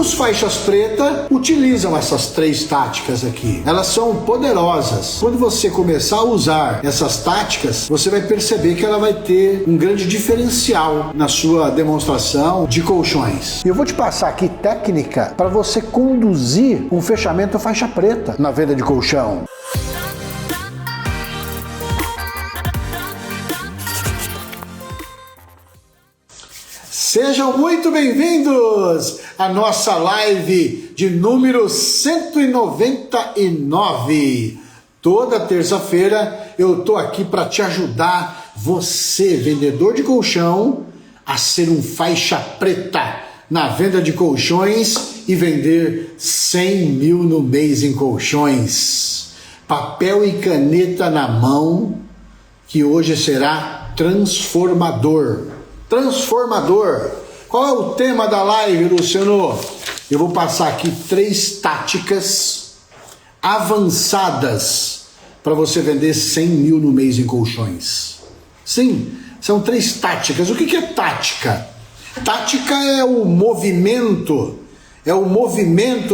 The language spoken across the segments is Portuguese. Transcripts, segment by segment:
Os faixas preta utilizam essas três táticas aqui. Elas são poderosas. Quando você começar a usar essas táticas, você vai perceber que ela vai ter um grande diferencial na sua demonstração de colchões. Eu vou te passar aqui técnica para você conduzir um fechamento faixa preta na venda de colchão. Sejam muito bem-vindos à nossa live de número 199. Toda terça-feira eu tô aqui para te ajudar, você, vendedor de colchão, a ser um faixa preta na venda de colchões e vender 100 mil no mês em colchões. Papel e caneta na mão, que hoje será transformador. Transformador. Qual é o tema da live, Luciano? Eu vou passar aqui 3 táticas avançadas para você vender 100 mil no mês em colchões. Sim, são 3 táticas. O que é tática? Tática é o movimento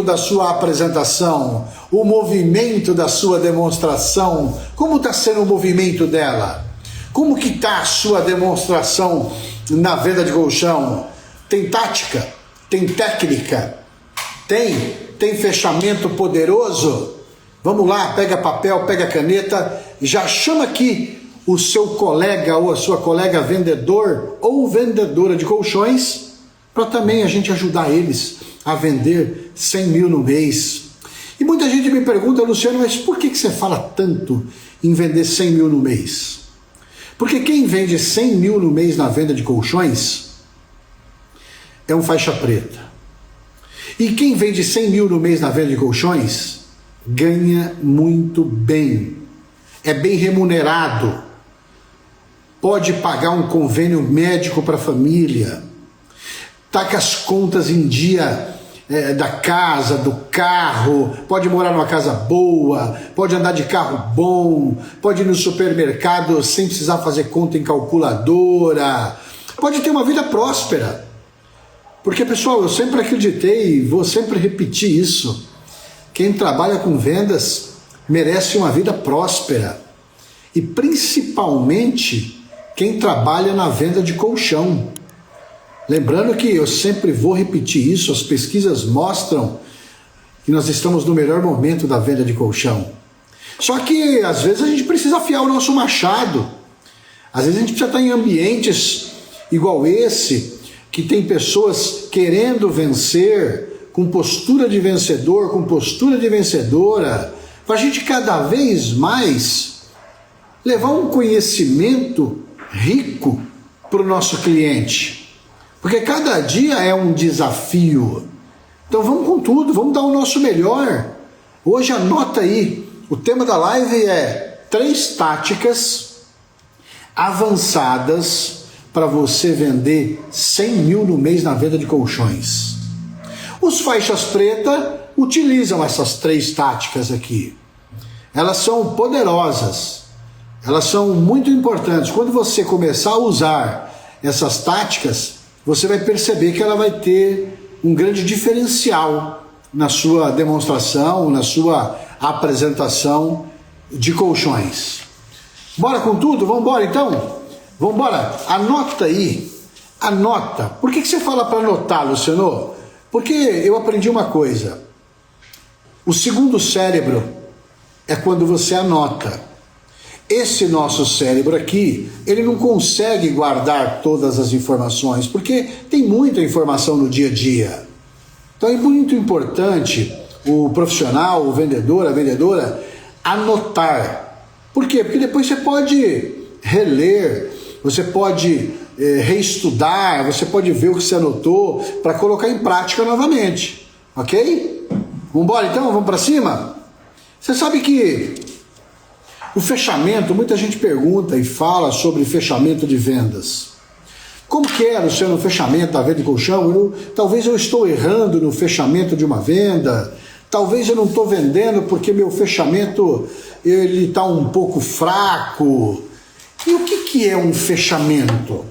da sua apresentação, o movimento da sua demonstração. Como está sendo o movimento dela? Como que está a sua demonstração na venda de colchão? Tem tática? Tem técnica? Tem fechamento poderoso? Vamos lá, pega papel, pega caneta, já chama aqui o seu colega ou a sua colega vendedor ou vendedora de colchões para também a gente ajudar eles a vender 100 mil no mês. E muita gente me pergunta, Luciano, mas por que você fala tanto em vender 100 mil no mês? Porque quem vende 100 mil no mês na venda de colchões é um faixa preta. E quem vende 100 mil no mês na venda de colchões ganha muito bem. É bem remunerado. Pode pagar um convênio médico para a família. Tá com as contas em dia da casa, do carro, pode morar numa casa boa, pode andar de carro bom, pode ir no supermercado sem precisar fazer conta em calculadora, pode ter uma vida próspera. Porque, pessoal, eu sempre acreditei e vou sempre repetir isso: quem trabalha com vendas merece uma vida próspera. E principalmente quem trabalha na venda de colchão. Lembrando que eu sempre vou repetir isso, as pesquisas mostram que nós estamos no melhor momento da venda de colchão. Só que às vezes a gente precisa afiar o nosso machado. Às vezes a gente precisa estar em ambientes igual esse, que tem pessoas querendo vencer, com postura de vencedor, com postura de vencedora, para a gente cada vez mais levar um conhecimento rico para o nosso cliente. Porque cada dia é um desafio. Então vamos com tudo, vamos dar o nosso melhor. Hoje anota aí, o tema da live é 3 táticas avançadas para você vender 100 mil no mês na venda de colchões. Os faixas preta utilizam essas 3 táticas aqui. Elas são poderosas, elas são muito importantes. Quando você começar a usar essas táticas, você vai perceber que ela vai ter um grande diferencial na sua demonstração, na sua apresentação de colchões. Bora com tudo? Vamos embora então? Vamos embora? Anota aí, anota. Por que você fala para anotar, Luciano? Porque eu aprendi uma coisa. O segundo cérebro é quando você anota. Esse nosso cérebro aqui, ele não consegue guardar todas as informações, porque tem muita informação no dia a dia. Então é muito importante o profissional, o vendedor, a vendedora, anotar. Por quê? Porque depois você pode reler, você pode reestudar, você pode ver o que você anotou para colocar em prática novamente. Ok? Vamos embora então? Vamos para cima? Você sabe que o fechamento, muita gente pergunta e fala sobre fechamento de vendas. Como que é, Luciano, o fechamento da venda de colchão? Talvez eu estou errando no fechamento de uma venda, talvez eu não estou vendendo porque meu fechamento está um pouco fraco. E o que é um fechamento?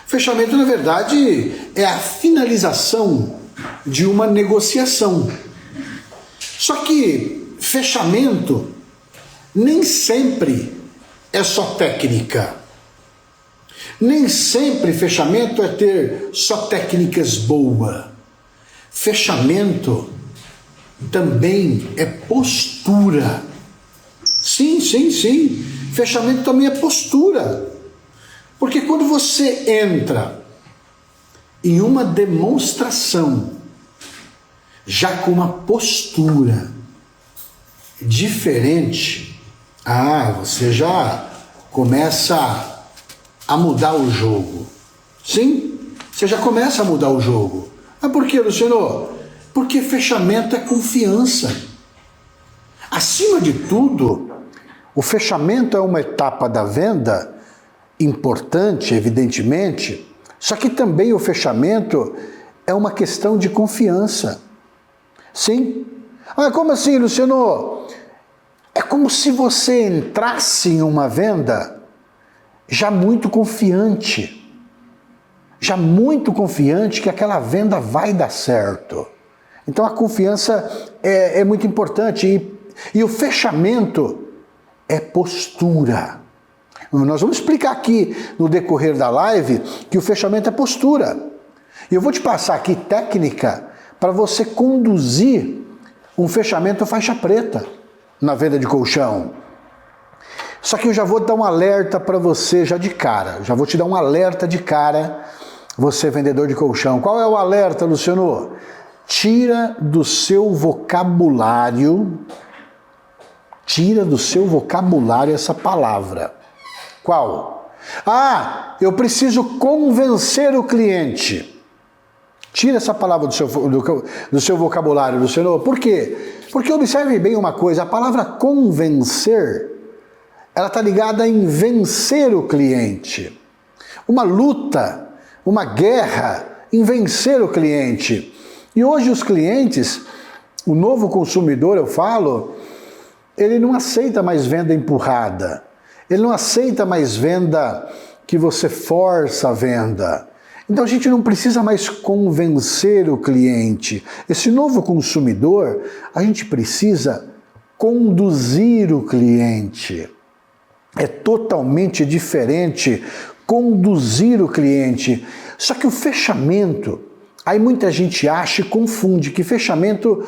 Fechamento, na verdade, é a finalização de uma negociação. Só que fechamento nem sempre é só técnica. Nem sempre fechamento é ter só técnicas boas. Fechamento também é postura. Sim. Fechamento também é postura. Porque quando você entra em uma demonstração já com uma postura diferente, você já começa a mudar o jogo. Sim, você já começa a mudar o jogo. Mas por quê, Luciano? Porque fechamento é confiança. Acima de tudo, o fechamento é uma etapa da venda importante, evidentemente, só que também o fechamento é uma questão de confiança. Sim. Como assim, Luciano? É como se você entrasse em uma venda já muito confiante que aquela venda vai dar certo. Então a confiança é muito importante e o fechamento é postura. Nós vamos explicar aqui no decorrer da live que o fechamento é postura. E eu vou te passar aqui técnica para você conduzir um fechamento faixa preta na venda de colchão. Só que eu já vou dar um alerta para você já de cara. Já vou te dar um alerta de cara, você vendedor de colchão. Qual é o alerta, Luciano? Tira do seu vocabulário essa palavra. Qual? Eu preciso convencer o cliente. Tira essa palavra do seu vocabulário, Luciano. Por quê? Porque observe bem uma coisa, a palavra convencer, ela está ligada em vencer o cliente. Uma luta, uma guerra em vencer o cliente. E hoje os clientes, o novo consumidor, eu falo, ele não aceita mais venda empurrada. Ele não aceita mais venda que você força a venda. Então a gente não precisa mais convencer o cliente. Esse novo consumidor, a gente precisa conduzir o cliente. É totalmente diferente conduzir o cliente. Só que o fechamento, aí muita gente acha e confunde que fechamento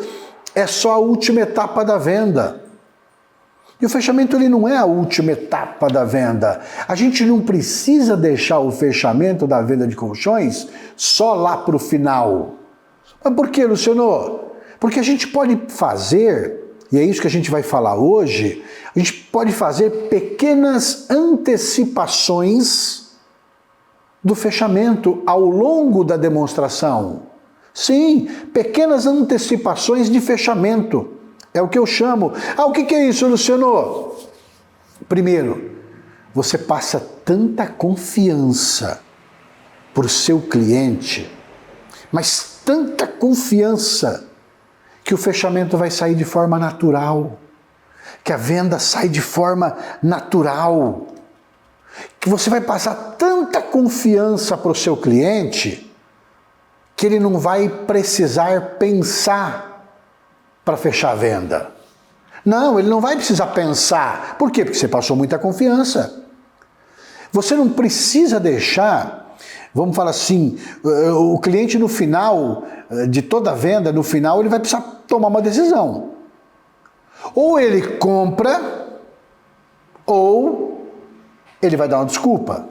é só a última etapa da venda. E o fechamento ele não é a última etapa da venda. A gente não precisa deixar o fechamento da venda de colchões só lá para o final. Mas por quê, Luciano? Porque a gente pode fazer, e é isso que a gente vai falar hoje, a gente pode fazer pequenas antecipações do fechamento ao longo da demonstração. Sim, pequenas antecipações de fechamento. É o que eu chamo. O que é isso, Luciano? Primeiro, você passa tanta confiança por seu cliente, mas tanta confiança que o fechamento vai sair de forma natural, que a venda sai de forma natural, que você vai passar tanta confiança para o seu cliente que ele não vai precisar pensar para fechar a venda. Não, ele não vai precisar pensar. Por quê? Porque você passou muita confiança. Você não precisa deixar, vamos falar assim, o cliente no final de toda a venda, no final ele vai precisar tomar uma decisão. Ou ele compra, ou ele vai dar uma desculpa.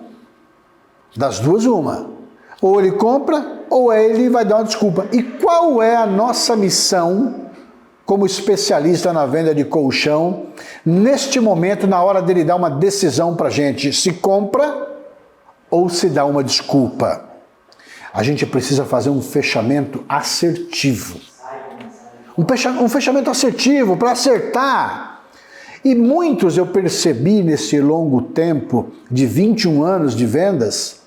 Das duas, uma. Ou ele compra, ou ele vai dar uma desculpa. E qual é a nossa missão como especialista na venda de colchão, neste momento, na hora dele dar uma decisão para a gente, se compra ou se dá uma desculpa? A gente precisa fazer um fechamento assertivo. Um fechamento assertivo para acertar. E muitos eu percebi nesse longo tempo de 21 anos de vendas,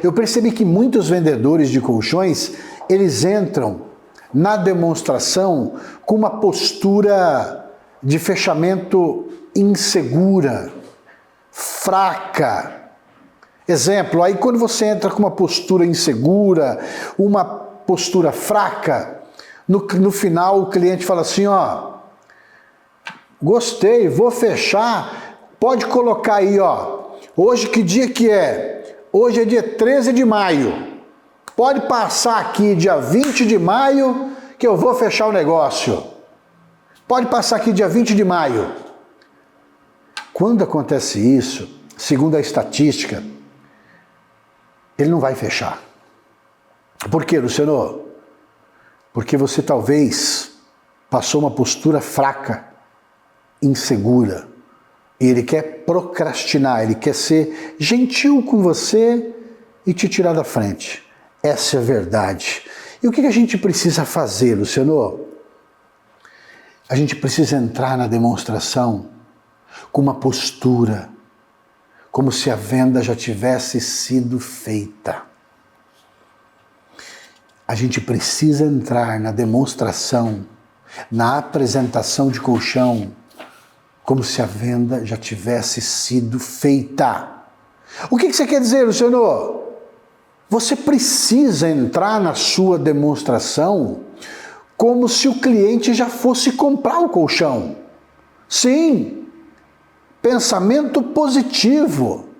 eu percebi que muitos vendedores de colchões, eles entram na demonstração com uma postura de fechamento insegura, fraca. Exemplo, aí quando você entra com uma postura insegura, uma postura fraca, no final o cliente fala assim, ó, gostei, vou fechar, pode colocar aí, ó, hoje que dia que é? Hoje é dia 13 de maio, pode passar aqui dia 20 de maio que eu vou fechar o negócio. Pode passar aqui dia 20 de maio. Quando acontece isso, segundo a estatística, ele não vai fechar. Por quê, Luciano? Porque você talvez passou uma postura fraca, insegura. E ele quer procrastinar, ele quer ser gentil com você e te tirar da frente. Essa é a verdade. E o que a gente precisa fazer, Luciano? A gente precisa entrar na demonstração com uma postura, como se a venda já tivesse sido feita. A gente precisa entrar na demonstração, na apresentação de colchão, como se a venda já tivesse sido feita. O que você quer dizer, Luciano? Você precisa entrar na sua demonstração como se o cliente já fosse comprar o colchão. Sim, pensamento positivo.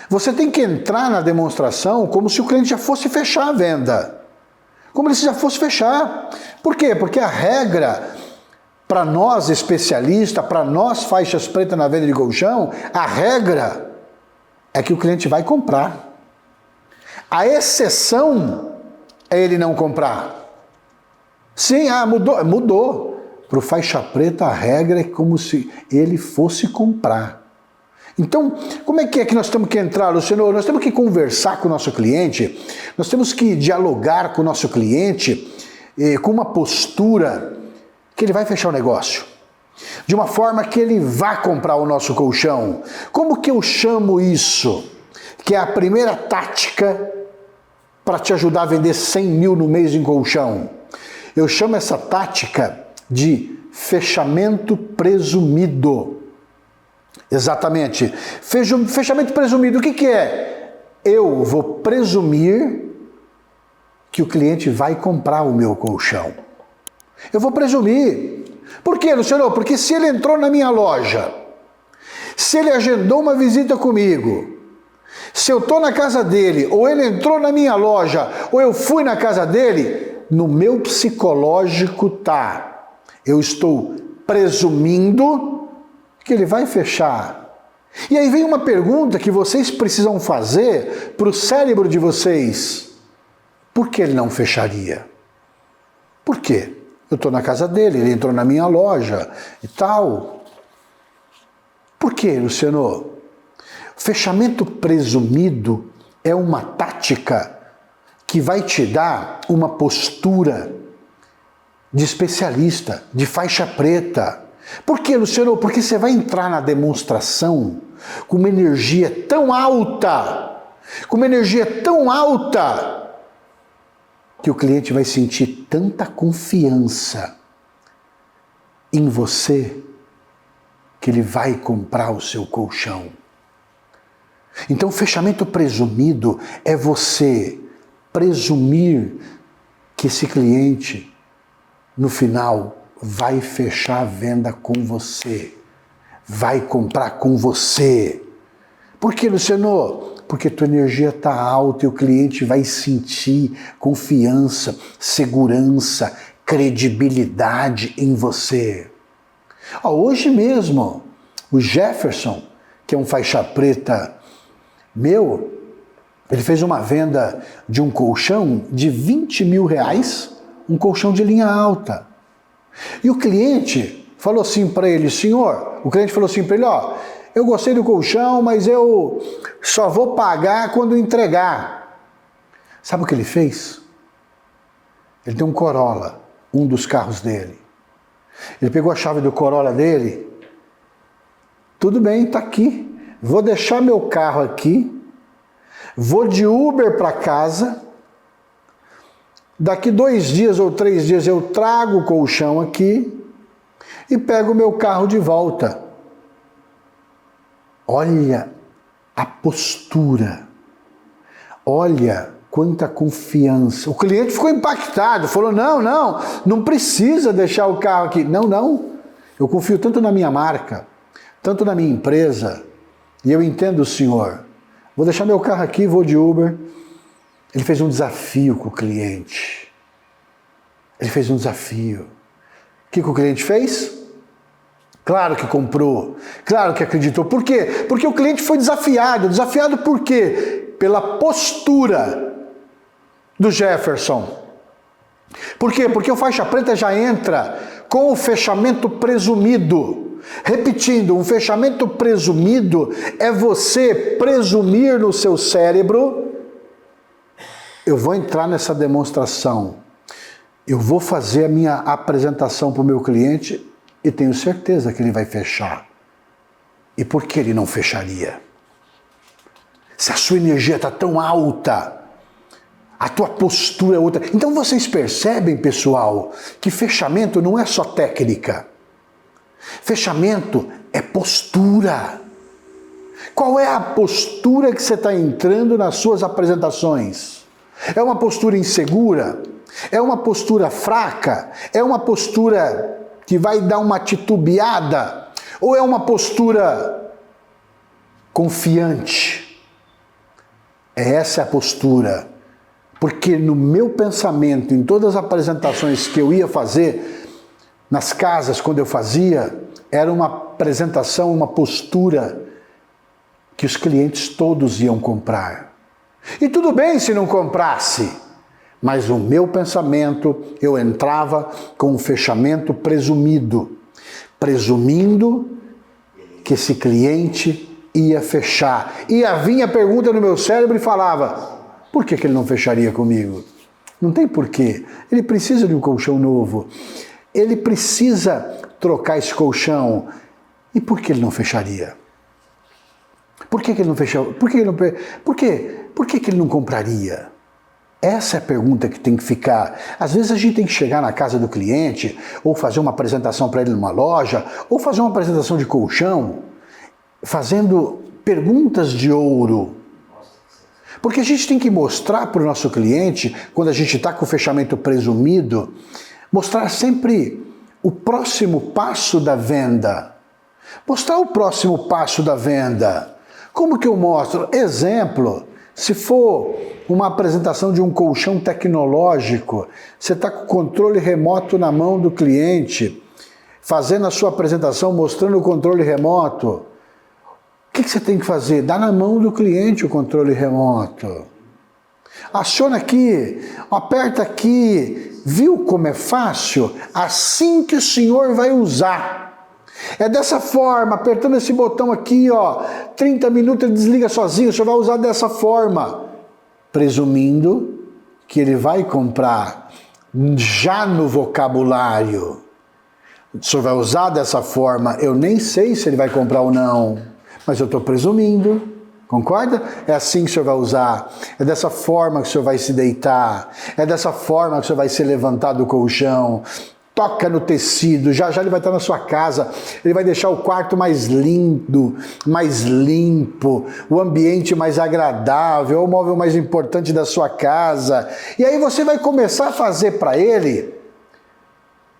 Você tem que entrar na demonstração como se o cliente já fosse fechar a venda. Como se já fosse fechar. Por quê? Porque a regra, para nós especialistas, para nós faixas pretas na venda de colchão, a regra é que o cliente vai comprar. A exceção é ele não comprar. Sim, mudou. Para o faixa preta a regra é como se ele fosse comprar. Então, como é que nós temos que entrar, Luciano? Nós temos que conversar com o nosso cliente, nós temos que dialogar com o nosso cliente com uma postura que ele vai fechar o negócio. De uma forma que ele vá comprar o nosso colchão. Como que eu chamo isso? Que é a primeira tática para te ajudar a vender 100 mil no mês em colchão. Eu chamo essa tática de fechamento presumido. Exatamente. Fechamento presumido, o que é? Eu vou presumir que o cliente vai comprar o meu colchão. Eu vou presumir. Por quê, Luciano? Porque se ele entrou na minha loja, se ele agendou uma visita comigo, se eu estou na casa dele, ou ele entrou na minha loja, ou eu fui na casa dele, no meu psicológico tá. Eu estou presumindo que ele vai fechar. E aí vem uma pergunta que vocês precisam fazer para o cérebro de vocês. Por que ele não fecharia? Por quê? Eu estou na casa dele, ele entrou na minha loja e tal. Por quê, Luciano? Fechamento presumido é uma tática que vai te dar uma postura de especialista, de faixa preta. Por quê, Luciano? Porque você vai entrar na demonstração com uma energia tão alta, que o cliente vai sentir tanta confiança em você que ele vai comprar o seu colchão. Então, fechamento presumido é você presumir que esse cliente, no final, vai fechar a venda com você, vai comprar com você. Por quê, Luciano? Porque tua energia está alta e o cliente vai sentir confiança, segurança, credibilidade em você. Hoje mesmo, o Jefferson, que é um faixa preta meu, ele fez uma venda de um colchão de 20 mil reais, um colchão de linha alta. E o cliente falou assim para ele, o cliente falou assim para ele, eu gostei do colchão, mas eu só vou pagar quando entregar. Sabe o que ele fez? Ele tem um Corolla, um dos carros dele. Ele pegou a chave do Corolla dele, tudo bem, tá aqui. Vou deixar meu carro aqui, vou de Uber para casa, daqui 2 dias ou 3 dias eu trago o colchão aqui e pego o meu carro de volta. Olha a postura, olha Quanta confiança. O cliente ficou impactado, falou, não precisa deixar o carro aqui. Não, eu confio tanto na minha marca, tanto na minha empresa, e eu entendo o senhor. Vou deixar meu carro aqui, vou de Uber. Ele fez um desafio com o cliente. Ele fez um desafio. O que o cliente fez? Claro que comprou, claro que acreditou. Por quê? Porque o cliente foi desafiado. Desafiado por quê? Pela postura do Jefferson. Por quê? Porque o faixa preta já entra com o fechamento presumido. Repetindo, um fechamento presumido é você presumir no seu cérebro: eu vou entrar nessa demonstração, eu vou fazer a minha apresentação para o meu cliente e tenho certeza que ele vai fechar. E por que ele não fecharia? Se a sua energia está tão alta, a tua postura é outra. Então vocês percebem, pessoal, que fechamento não é só técnica. Fechamento é postura. Qual é a postura que você está entrando nas suas apresentações? É uma postura insegura? É uma postura fraca? É uma postura que vai dar uma titubeada? Ou é uma postura confiante? Essa é a postura. Porque no meu pensamento, em todas as apresentações que eu ia fazer, nas casas, quando eu fazia, era uma apresentação, uma postura que os clientes todos iam comprar. E tudo bem se não comprasse, mas o meu pensamento, eu entrava com um fechamento presumido, presumindo que esse cliente ia fechar. E vinha a pergunta no meu cérebro e falava: por que ele não fecharia comigo? Não tem porquê. Ele precisa de um colchão novo. Ele precisa trocar esse colchão. E por que ele não fecharia? Por que ele não fecharia? Por que ele não compraria? Essa é a pergunta que tem que ficar. Às vezes a gente tem que chegar na casa do cliente, ou fazer uma apresentação para ele numa loja, ou fazer uma apresentação de colchão, fazendo perguntas de ouro. Porque a gente tem que mostrar para o nosso cliente, quando a gente está com o fechamento presumido, mostrar sempre o próximo passo da venda. Mostrar o próximo passo da venda. Como que eu mostro? Exemplo, se for uma apresentação de um colchão tecnológico, você está com o controle remoto na mão do cliente, fazendo a sua apresentação, mostrando o controle remoto. O que você tem que fazer? Dá na mão do cliente o controle remoto. Aciona aqui, aperta aqui. Viu como é fácil? Assim que o senhor vai usar. É dessa forma, apertando esse botão aqui, 30 minutos ele desliga sozinho, o senhor vai usar dessa forma. Presumindo que ele vai comprar já no vocabulário. O senhor vai usar dessa forma, eu nem sei se ele vai comprar ou não. Mas eu estou presumindo, concorda? É assim que o senhor vai usar, é dessa forma que o senhor vai se deitar, é dessa forma que o senhor vai se levantar do colchão, toca no tecido, já ele vai estar na sua casa, ele vai deixar o quarto mais lindo, mais limpo, o ambiente mais agradável, é o móvel mais importante da sua casa. E aí você vai começar a fazer para ele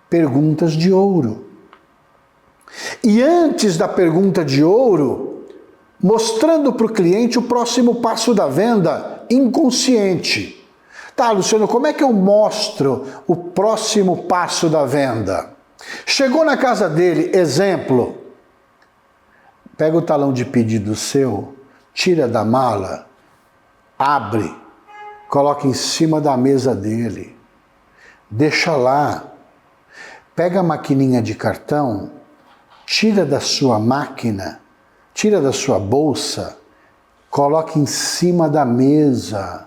perguntas de ouro. E antes da pergunta de ouro, mostrando para o cliente o próximo passo da venda inconsciente. Tá, Luciano, como é que eu mostro o próximo passo da venda? Chegou na casa dele, exemplo, pega o talão de pedido seu, tira da mala, abre, coloca em cima da mesa dele, deixa lá, pega a maquininha de cartão, tira da sua máquina, tira da sua bolsa, coloca em cima da mesa.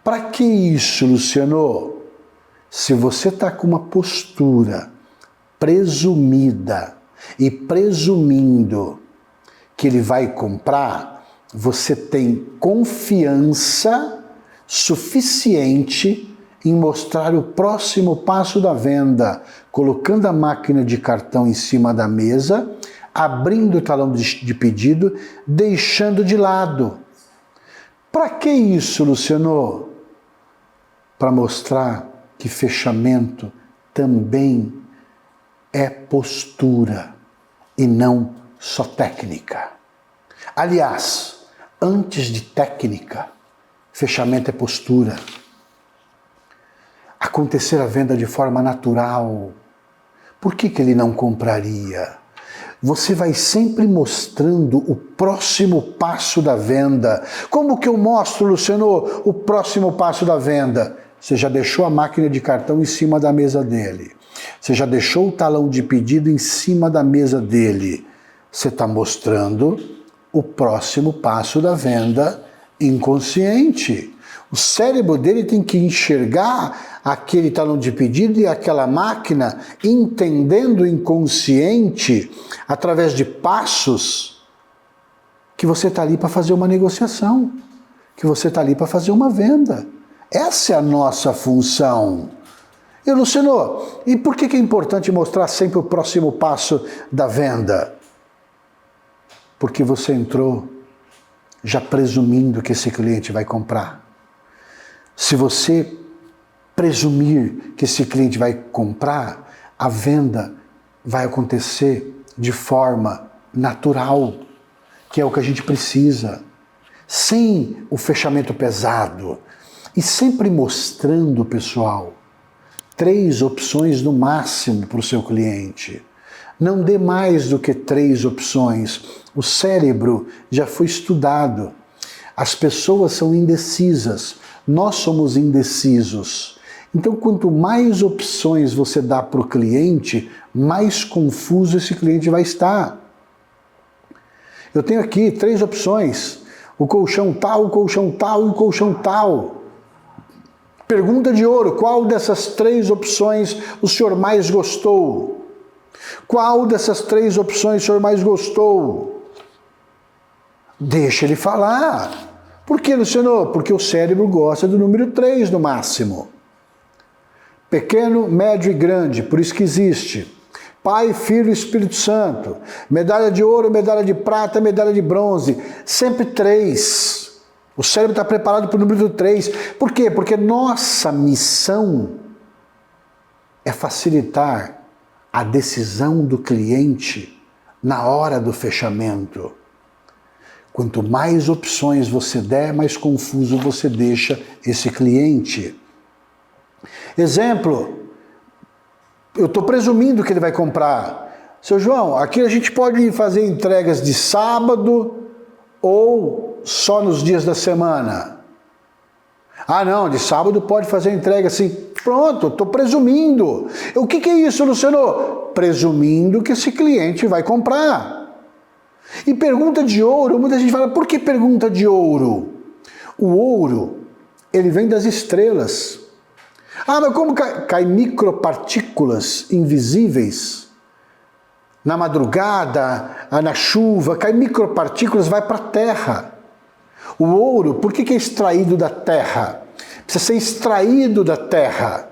Para que isso, Luciano? Se você está com uma postura presumida e presumindo que ele vai comprar, você tem confiança suficiente em mostrar o próximo passo da venda, colocando a máquina de cartão em cima da mesa, abrindo o talão de pedido, deixando de lado. Para que isso, Luciano? para mostrar que fechamento também é postura e não só técnica. Aliás, antes de técnica, fechamento é postura. Acontecer a venda de forma natural. Por que ele não compraria? Você vai sempre mostrando o próximo passo da venda. Como que eu mostro, Luciano, o próximo passo da venda? Você já deixou a máquina de cartão em cima da mesa dele. Você já deixou o talão de pedido em cima da mesa dele. Você está mostrando o próximo passo da venda inconsciente. O cérebro dele tem que enxergar aquele talão de pedido e aquela máquina, entendendo o inconsciente, através de passos, que você está ali para fazer uma negociação, que você está ali para fazer uma venda. Essa é a nossa função. E Luciano, e por que é importante mostrar sempre o próximo passo da venda? Porque você entrou já presumindo que esse cliente vai comprar. Se você presumir que esse cliente vai comprar, a venda vai acontecer de forma natural, que é o que a gente precisa, sem o fechamento pesado. E sempre mostrando, pessoal, 3 opções no máximo para o seu cliente. Não dê mais do que 3 opções. O cérebro já foi estudado. As pessoas são indecisas. Nós somos indecisos. Então, quanto mais opções você dá para o cliente, mais confuso esse cliente vai estar. Eu tenho aqui 3 opções. O colchão tal, o colchão tal e o colchão tal. Pergunta de ouro, qual dessas 3 opções o senhor mais gostou? Qual dessas 3 opções o senhor mais gostou? Deixa ele falar. Por que, Luciano? Porque o cérebro gosta do número 3 no máximo. Pequeno, médio e grande, por isso que existe. Pai, Filho e Espírito Santo. Medalha de ouro, medalha de prata, medalha de bronze. Sempre 3. O cérebro está preparado para o número 3. Por quê? Porque nossa missão é facilitar a decisão do cliente na hora do fechamento. Quanto mais opções você der, mais confuso você deixa esse cliente. Exemplo, eu estou presumindo que ele vai comprar. Seu João, aqui a gente pode fazer entregas de sábado ou só nos dias da semana? Ah, não, de sábado pode fazer entrega assim. Pronto, estou presumindo. O que é isso, Luciano? Presumindo que esse cliente vai comprar. E pergunta de ouro, muita gente fala, por que pergunta de ouro? O ouro, ele vem das estrelas. Ah, mas como cai micropartículas invisíveis? Na madrugada, na chuva, cai micropartículas, vai para a terra. O ouro, por que é extraído da terra? Precisa ser extraído da terra.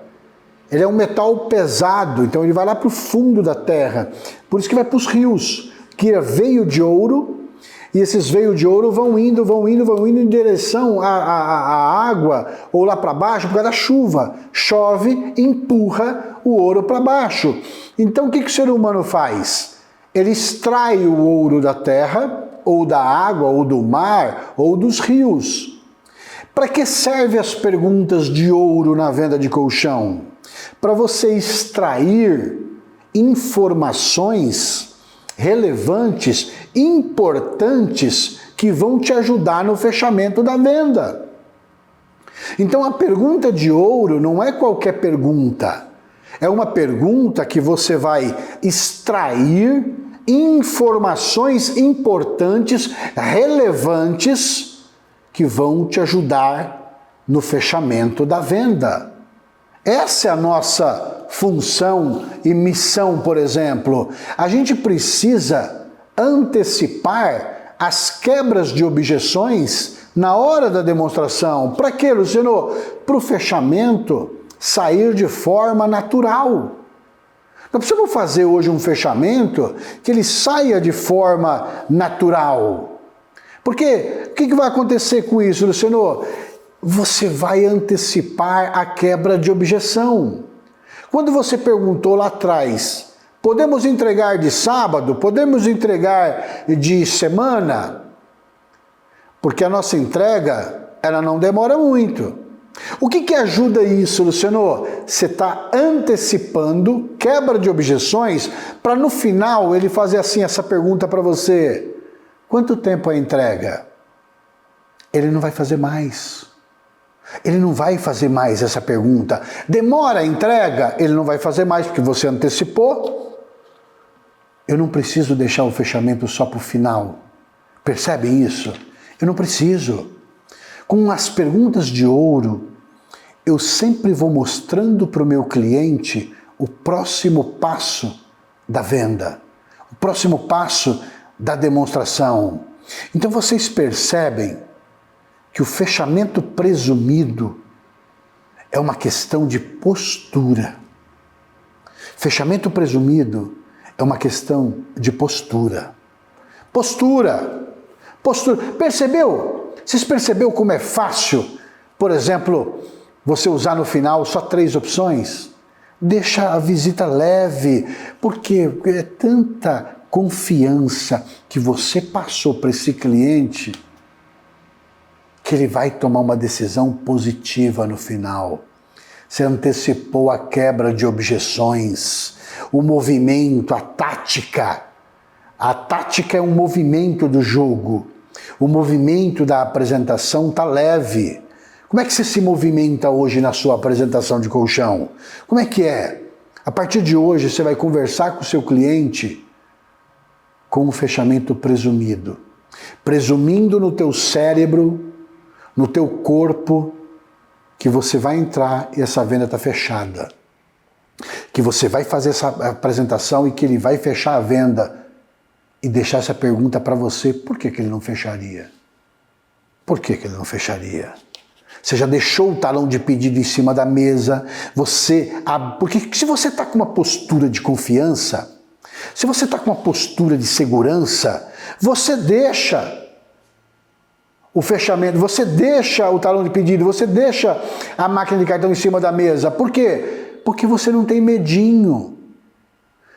Ele é um metal pesado, então ele vai lá para o fundo da terra. Por isso que vai para os rios, que é veio de ouro, e esses veios de ouro vão indo em direção à água, ou lá para baixo, por causa da chuva. Chove, empurra o ouro para baixo. Então o que o ser humano faz? Ele extrai o ouro da terra, ou da água, ou do mar, ou dos rios. Para que servem as perguntas de ouro na venda de colchão? Para você extrair informações relevantes, importantes, que vão te ajudar no fechamento da venda. Então a pergunta de ouro não é qualquer pergunta. É uma pergunta que você vai extrair informações importantes, relevantes, que vão te ajudar no fechamento da venda. Essa é a nossa função e missão, por exemplo. A gente precisa antecipar as quebras de objeções na hora da demonstração. Para quê, Luciano? Para o fechamento sair de forma natural. Nós precisamos fazer hoje um fechamento que ele saia de forma natural. Porque o que vai acontecer com isso, Luciano? você vai antecipar a quebra de objeção. Quando você perguntou lá atrás, podemos entregar de sábado? Podemos entregar de semana? Porque a nossa entrega, ela não demora muito. O que ajuda isso, Luciano? Você está antecipando quebra de objeções para no final ele fazer assim essa pergunta para você. Quanto tempo a entrega? Ele não vai fazer mais. Ele não vai fazer mais essa pergunta. Demora a entrega? Ele não vai fazer mais porque você antecipou. Eu não preciso deixar o fechamento só para o final. Percebe isso? Eu não preciso. Com as perguntas de ouro, eu sempre vou mostrando para o meu cliente o próximo passo da venda, o próximo passo da demonstração. Então vocês percebem que o fechamento presumido é uma questão de postura. Fechamento presumido é uma questão de postura. Postura. Percebeu? Vocês perceberam como é fácil, por exemplo, você usar no final só 3 opções? Deixa a visita leve, porque é tanta confiança que você passou para esse cliente que ele vai tomar uma decisão positiva no final. Você antecipou a quebra de objeções, o movimento, a tática. A tática é um movimento do jogo. O movimento da apresentação está leve. Como é que você se movimenta hoje na sua apresentação de colchão? Como é que é? A partir de hoje você vai conversar com o seu cliente com o fechamento presumido. Presumindo no teu cérebro, no teu corpo, que você vai entrar e essa venda está fechada. Que você vai fazer essa apresentação e que ele vai fechar a venda e deixar essa pergunta para você, por que ele não fecharia? Por que ele não fecharia? Você já deixou o talão de pedido em cima da mesa, porque se você está com uma postura de confiança, se você está com uma postura de segurança, você deixa o fechamento, você deixa o talão de pedido, você deixa a máquina de cartão em cima da mesa. Por quê? Porque você não tem medinho.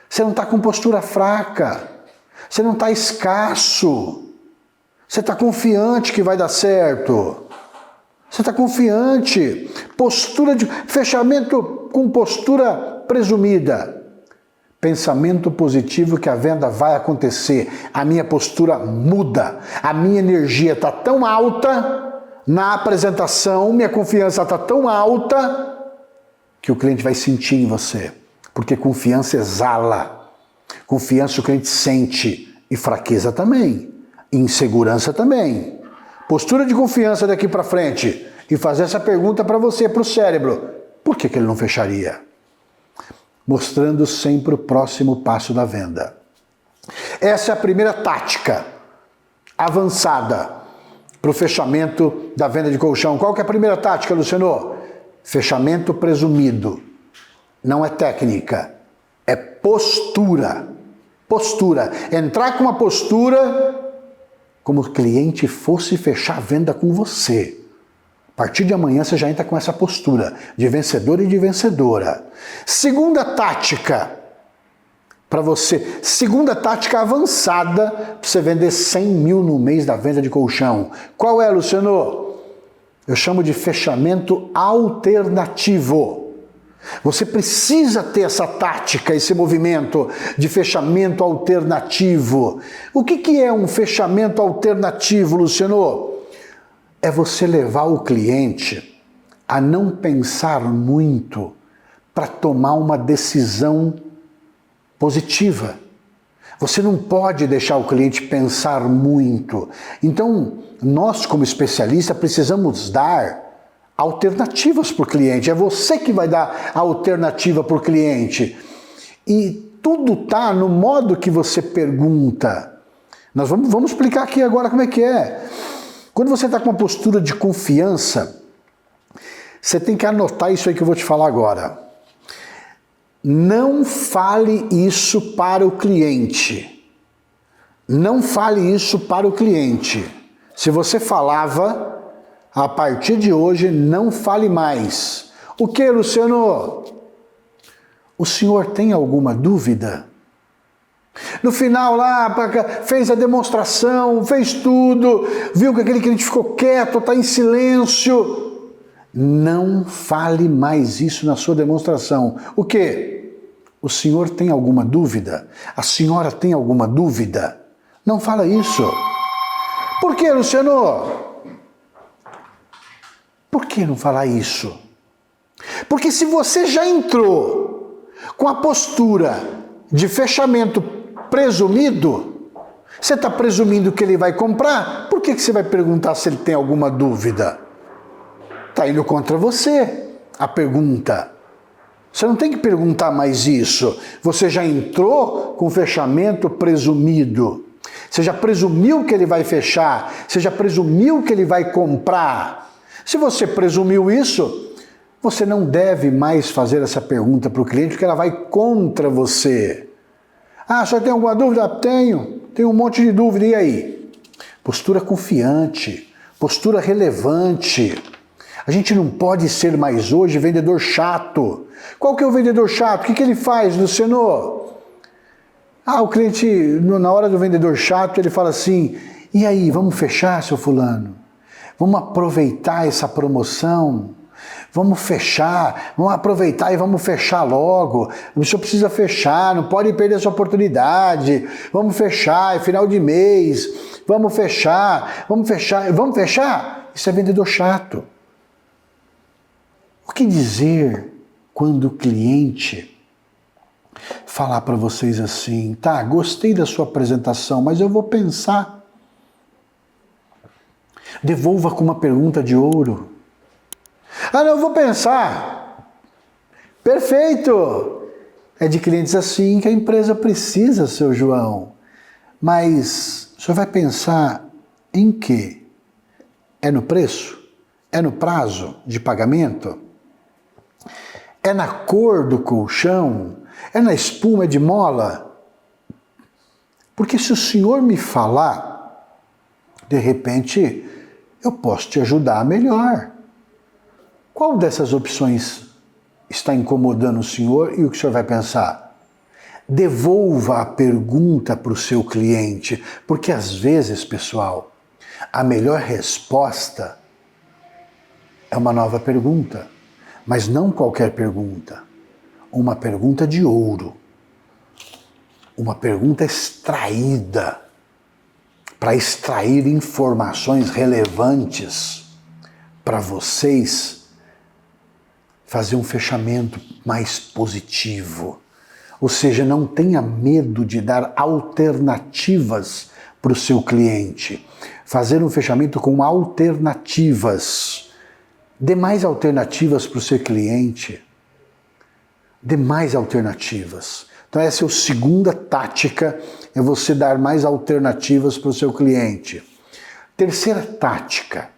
Você não está com postura fraca. Você não está escasso. Você está confiante que vai dar certo. Você está confiante. Postura de fechamento com postura presumida. Pensamento positivo que a venda vai acontecer. A minha postura muda. A minha energia está tão alta na apresentação, minha confiança está tão alta que o cliente vai sentir em você. Porque confiança exala. Confiança o cliente sente. E fraqueza também. Insegurança também. Postura de confiança daqui para frente. E fazer essa pergunta para você, para o cérebro. Por que ele não fecharia? Mostrando sempre o próximo passo da venda. Essa é a primeira tática avançada para o fechamento da venda de colchão. Qual que é a primeira tática, Luciano? Fechamento presumido. Não é técnica, é postura. Postura. Entrar com uma postura como o cliente fosse fechar a venda com você. A partir de amanhã você já entra com essa postura de vencedor e de vencedora. Segunda tática para você, segunda tática avançada para você vender 100 mil no mês da venda de colchão. Qual é, Luciano? Eu chamo de fechamento alternativo. Você precisa ter essa tática, esse movimento de fechamento alternativo. O que é um fechamento alternativo, Luciano? É você levar o cliente a não pensar muito para tomar uma decisão positiva. Você não pode deixar o cliente pensar muito. Então, nós como especialista precisamos dar alternativas para o cliente. É você que vai dar a alternativa para o cliente. E tudo está no modo que você pergunta. Nós vamos explicar aqui agora como é que é. Quando você está com uma postura de confiança, você tem que anotar isso aí que eu vou te falar agora. Não fale isso para o cliente. Não fale isso para o cliente. Se você falava, A partir de hoje, não fale mais. O que, Luciano? O senhor tem alguma dúvida? No final lá, fez a demonstração, fez tudo, viu que aquele cliente ficou quieto, está em silêncio. Não fale mais isso na sua demonstração. O quê? O senhor tem alguma dúvida? A senhora tem alguma dúvida? Não fala isso. Por que, Luciano? Por que não falar isso? Porque se você já entrou com a postura de fechamento presumido, você está presumindo que ele vai comprar, por que você vai perguntar se ele tem alguma dúvida? Está indo contra você a pergunta. Você não tem que perguntar mais isso. Você já entrou com fechamento presumido. Você já presumiu que ele vai fechar. Você já presumiu que ele vai comprar. Se você presumiu isso, você não deve mais fazer essa pergunta para o cliente, porque ela vai contra você. Ah, só tem alguma dúvida? Tenho um monte de dúvida, e aí? Postura confiante, postura relevante. A gente não pode ser mais hoje vendedor chato. Qual que é o vendedor chato? O que ele faz, Luciano? Ah, o cliente, na hora do vendedor chato, ele fala assim, e aí, vamos fechar, seu fulano? Vamos aproveitar essa promoção? Vamos fechar, vamos aproveitar e vamos fechar logo. O senhor precisa fechar, não pode perder essa oportunidade. Vamos fechar, é final de mês. Vamos fechar, vamos fechar, vamos fechar. Isso é vendedor chato. O que dizer quando o cliente falar para vocês assim, tá, gostei da sua apresentação, mas eu vou pensar. Devolva com uma pergunta de ouro. Ah, não, eu vou pensar. Perfeito! É de clientes assim que a empresa precisa, seu João. Mas o senhor vai pensar em quê? É no preço? É no prazo de pagamento? É na cor do colchão? É na espuma de mola? Porque se o senhor me falar, de repente, eu posso te ajudar melhor. Qual dessas opções está incomodando o senhor e o que o senhor vai pensar? Devolva a pergunta para o seu cliente, porque às vezes, pessoal, a melhor resposta é uma nova pergunta, mas não qualquer pergunta. Uma pergunta de ouro, uma pergunta extraída, para extrair informações relevantes para vocês fazer um fechamento mais positivo. Ou seja, não tenha medo de dar alternativas para o seu cliente. Fazer um fechamento com alternativas. Dê mais alternativas para o seu cliente. Dê mais alternativas. Então essa é a segunda tática, é você dar mais alternativas para o seu cliente. Terceira tática,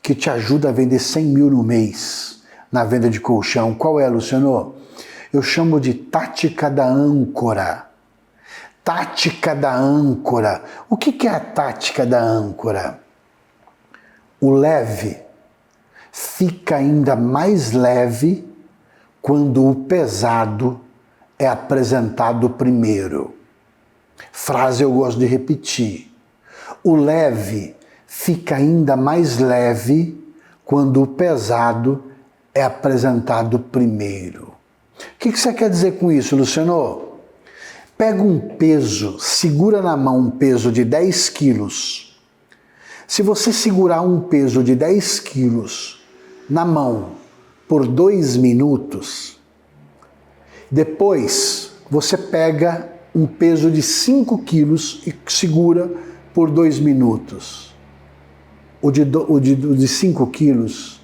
que te ajuda a vender 100 mil no mês na venda de colchão. Qual é, Luciano? Eu chamo de tática da âncora. Tática da âncora. O que é a tática da âncora? O leve fica ainda mais leve quando o pesado é apresentado primeiro. Frase eu gosto de repetir. O leve fica ainda mais leve quando o pesado é apresentado primeiro. O que você quer dizer com isso, Luciano? Pega um peso, segura na mão um peso de 10 quilos. Se você segurar um peso de 10 quilos na mão por 2 minutos, depois você pega um peso de 5 quilos e segura por 2 minutos. O de 5 quilos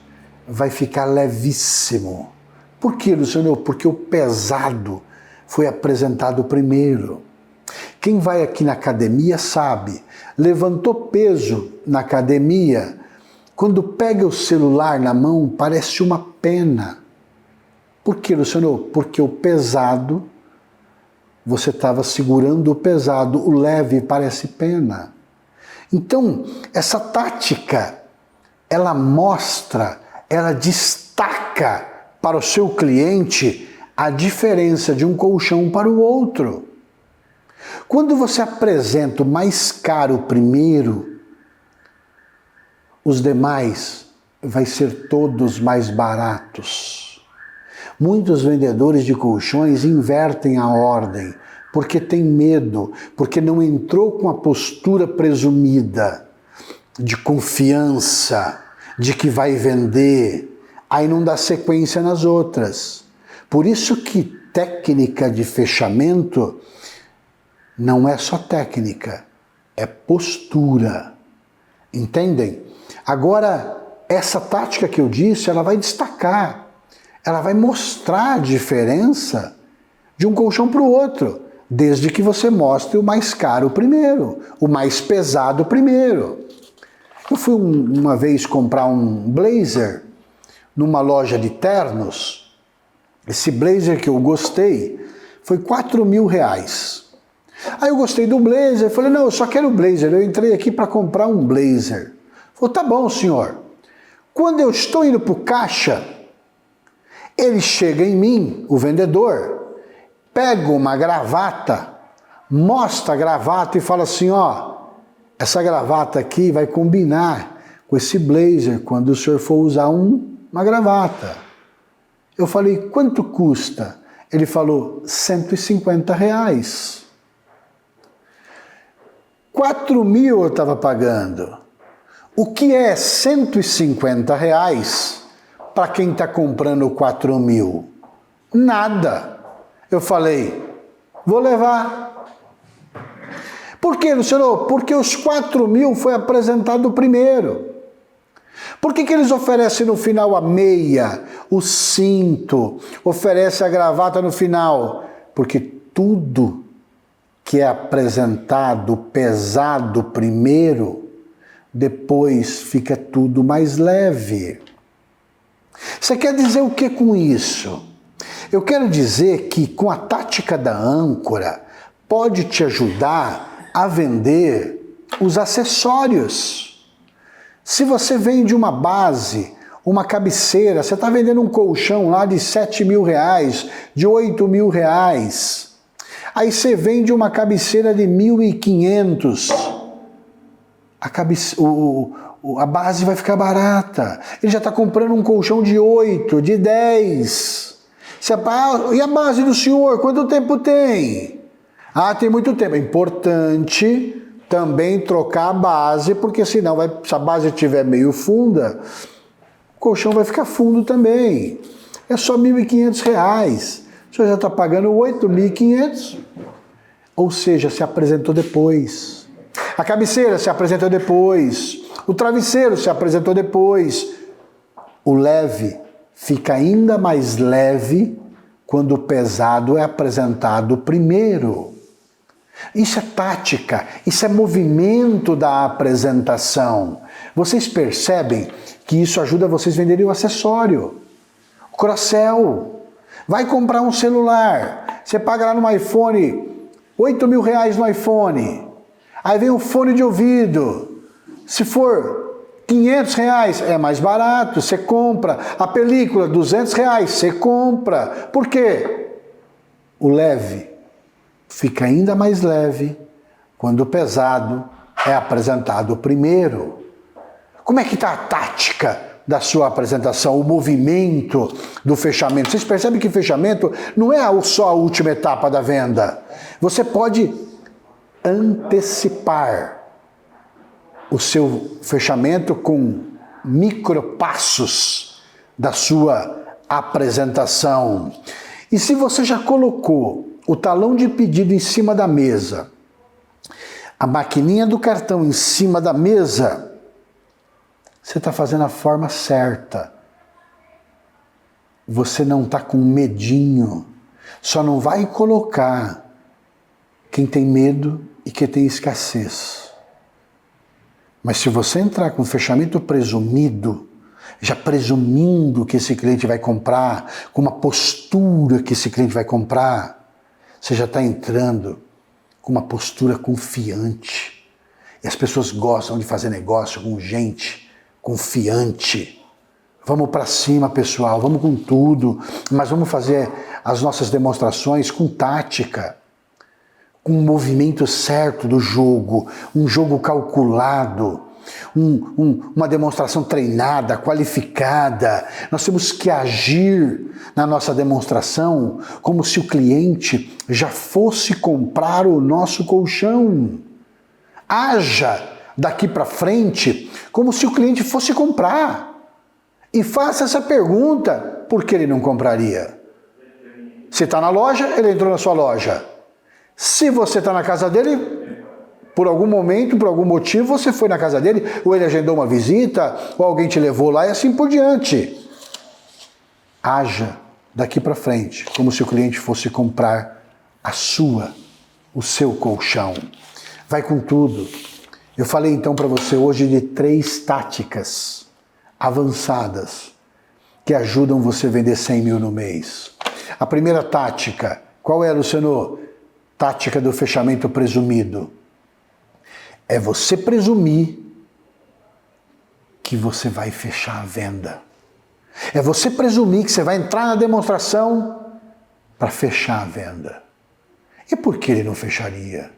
vai ficar levíssimo. Por quê, Luciano? Porque o pesado foi apresentado primeiro. Quem vai aqui na academia sabe, levantou peso na academia, quando pega o celular na mão, parece uma pena. Por quê, Luciano? Porque o pesado, você estava segurando o pesado, o leve parece pena. Então, essa tática ela mostra, ela destaca para o seu cliente a diferença de um colchão para o outro. Quando você apresenta o mais caro primeiro, os demais vai ser todos mais baratos. Muitos vendedores de colchões invertem a ordem, porque tem medo, porque não entrou com a postura presumida de confiança, de que vai vender, aí não dá sequência nas outras. Por isso que técnica de fechamento não é só técnica, é postura. Entendem? Agora, essa tática que eu disse, ela vai destacar, ela vai mostrar a diferença de um colchão para o outro, desde que você mostre o mais caro primeiro, o mais pesado primeiro. Eu fui uma vez comprar um blazer numa loja de ternos. Esse blazer que eu gostei foi R$4.000. Aí eu gostei do blazer, falei, não, eu só quero blazer, eu entrei aqui para comprar um blazer. Falei, tá bom, senhor. Quando eu estou indo para o caixa, ele chega em mim, o vendedor, pega uma gravata, mostra a gravata e fala assim, ó, essa gravata aqui vai combinar com esse blazer quando o senhor for usar uma gravata. Eu falei, quanto custa? Ele falou, R$150. 4.000 eu estava pagando. O que é R$150 para quem está comprando 4.000? Nada. Eu falei, vou levar. Por quê, Luciano? Porque os 4.000 foi apresentado primeiro. Por que eles oferecem no final a meia, o cinto, oferece a gravata no final? Porque tudo que é apresentado pesado primeiro, depois fica tudo mais leve. Você quer dizer o que com isso? Eu quero dizer que com a tática da âncora pode te ajudar a vender os acessórios. Se você vende uma base, uma cabeceira, você está vendendo um colchão lá de R$7.000, de R$8.000. Aí você vende uma cabeceira de 1.500. A base vai ficar barata. Ele já está comprando um colchão de 8, de 10. E a base do senhor, quanto tempo tem? Ah, tem muito tempo. É importante também trocar a base, porque senão, se a base estiver meio funda, o colchão vai ficar fundo também. É só R$1.500. O senhor já está pagando 8.500. Ou seja, se apresentou depois. A cabeceira se apresentou depois. O travesseiro se apresentou depois. O leve fica ainda mais leve quando o pesado é apresentado primeiro. Isso é tática, isso é movimento da apresentação. Vocês percebem que isso ajuda vocês a venderem o acessório, o cross-sell. Vai comprar um celular, você paga lá no iPhone, R$8.000 no iPhone. Aí vem um fone de ouvido. Se for R$500, é mais barato, você compra. A película, R$200, você compra. Por quê? O leve fica ainda mais leve quando o pesado é apresentado primeiro. Como é que está a tática da sua apresentação, o movimento do fechamento? Vocês percebem que fechamento não é só a última etapa da venda. Você pode antecipar o seu fechamento com micropassos da sua apresentação. E se você já colocou o talão de pedido em cima da mesa, a maquininha do cartão em cima da mesa, você está fazendo a forma certa. Você não está com medinho. Só não vai colocar quem tem medo e quem tem escassez. Mas se você entrar com fechamento presumido, já presumindo que esse cliente vai comprar, com uma postura que esse cliente vai comprar, você já está entrando com uma postura confiante. E as pessoas gostam de fazer negócio com gente confiante. Vamos para cima, pessoal, vamos com tudo, mas vamos fazer as nossas demonstrações com tática, com um movimento certo do jogo, um jogo calculado, uma demonstração treinada, qualificada. Nós temos que agir na nossa demonstração como se o cliente já fosse comprar o nosso colchão. Haja daqui para frente como se o cliente fosse comprar. E faça essa pergunta: por que ele não compraria? Se está na loja, ele entrou na sua loja. Se você está na casa dele, por algum momento, por algum motivo, você foi na casa dele, ou ele agendou uma visita, ou alguém te levou lá e assim por diante. Haja daqui para frente como se o cliente fosse comprar o seu colchão. Vai com tudo. Eu falei então para você hoje de 3 táticas avançadas que ajudam você a vender 100 mil no mês. A primeira tática, qual é, Luciano? Tática do fechamento presumido. É você presumir que você vai fechar a venda. É você presumir que você vai entrar na demonstração para fechar a venda. E por que ele não fecharia?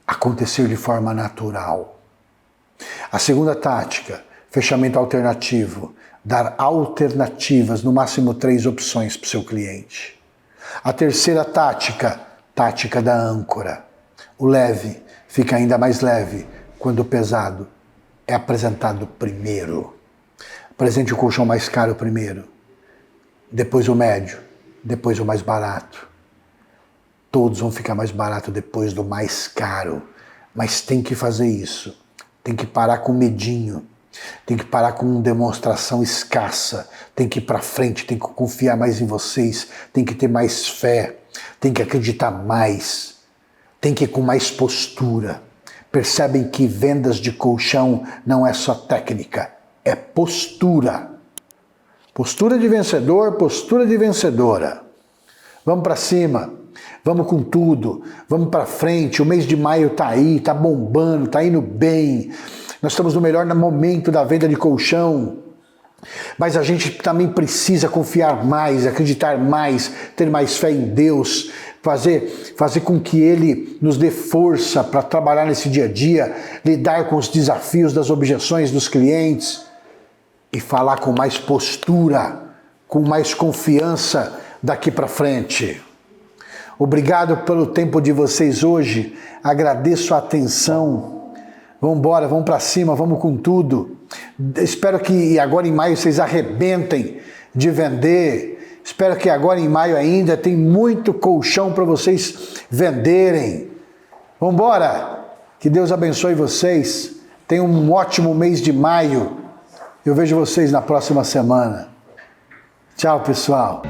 Acontecer de forma natural. A segunda tática, fechamento alternativo. Dar alternativas, no máximo 3 opções para o seu cliente. A terceira tática, tática da âncora. O leve fica ainda mais leve quando o pesado é apresentado primeiro. Apresente o colchão mais caro primeiro, depois o médio, depois o mais barato. Todos vão ficar mais barato depois do mais caro, mas tem que fazer isso. Tem que parar com medinho, tem que parar com demonstração escassa, tem que ir para frente, tem que confiar mais em vocês, tem que ter mais fé, tem que acreditar mais, tem que ir com mais postura. Percebem que vendas de colchão não é só técnica, é postura. Postura de vencedor, postura de vencedora. Vamos para cima, vamos com tudo, vamos para frente. O mês de maio está aí, está bombando, está indo bem. Nós estamos no melhor momento da venda de colchão. Mas a gente também precisa confiar mais, acreditar mais, ter mais fé em Deus, fazer com que Ele nos dê força para trabalhar nesse dia a dia, lidar com os desafios das objeções dos clientes e falar com mais postura, com mais confiança daqui para frente. Obrigado pelo tempo de vocês hoje, agradeço a atenção. Vamos embora, vamos para cima, vamos com tudo. Espero que agora em maio vocês arrebentem de vender. Espero que agora em maio ainda tem muito colchão para vocês venderem. Vamos embora. Que Deus abençoe vocês. Tenham um ótimo mês de maio. Eu vejo vocês na próxima semana. Tchau, pessoal.